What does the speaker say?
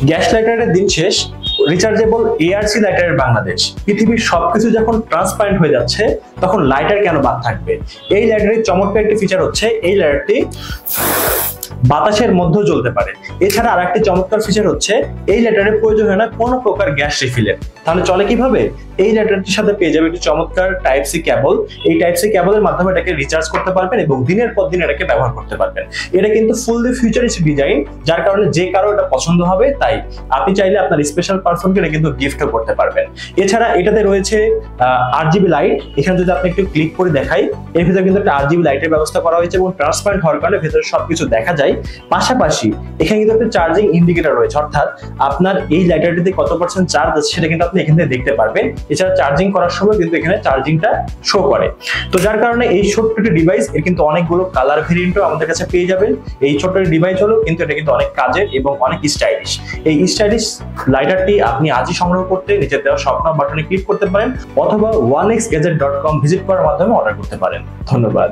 Gas লাইটারের দিন শেষ, rechargeable ARC লাইটারের Bangladesh. পৃথিবীর সবকিছু যখন ট্রান্সপারেন্ট হয়ে যাচ্ছে তখন লাইটার কেন বাদ থাকবে? এই লাইটারের চমৎকার একটি ফিচার হচ্ছে এই লাইটারটি বাতাসের মধ্যেও জ্বলতে পারে। এছাড়া আরেকটি চমৎকার ফিচার হচ্ছে এই লাইটারের প্রয়োজন হয় না কোনো প্রকার গ্যাস রিফিলের। তাহলে চলে কিভাবে? এই লাইটারটির সাথে পেয়ে যাবে একটি চমৎকার টাইপ সি কেবল। এই টাইপ সি কেবলের মাধ্যমে এটাকে রিচার্জ করতে পারবেন এবং দিনের পর দিন এটাকে ব্যবহার করতে পারবেন। এটা কিন্তু ফুললি ফিউচারিস্টিক ডিজাইন, যার কারণে যে কারো এটা পছন্দ হবে, তাই আপনি চাইলে আপনার স্পেশাল পারসনকে এটা কিন্তু গিফটও করতে পারবেন। এছাড়া এটাতে রয়েছে RGB লাইট। এখানে যদি আপনি একটু ক্লিক করে দেখাই, এর ভিতরে কিন্তু একটা RGB লাইটের ব্যবস্থা করা হয়েছে এবং ট্রান্সপারেন্ট হওয়ার কারণে ভেতরে সবকিছু দেখা যায়। পাশাপাশি এখানে কিন্তু একটা চার্জিং ইন্ডিকেটর রয়েছে, অর্থাৎ আপনার এই লাইটারটিতে কত পার্সেন্ট চার্জ আছে সেটা কিন্তু আপনি এখান থেকে দেখতে পারবেন। এছাড়া চার্জিং করার সময় কিন্তু এখানে চার্জিংটা শো করে। তো যার কারণে এই ছোট্ট একটি ডিভাইস, এর কিন্তু অনেকগুলো কালার ভেরিয়েন্টও আমাদের কাছে পেয়ে যাবেন। এই ছোট্ট ডিভাইস হলো কিন্তু এটা কিন্তু অনেক কাজের এবং অনেক স্টাইলিশ। এই স্টাইলিশ লাইটারটি আপনি আজই সংগ্রহ করতে নিচে দেওয়া শপ নাও বাটনে ক্লিক করতে পারেন অথবা onexgadget.com ভিজিট করার মাধ্যমে অর্ডার করতে পারেন। ধন্যবাদ।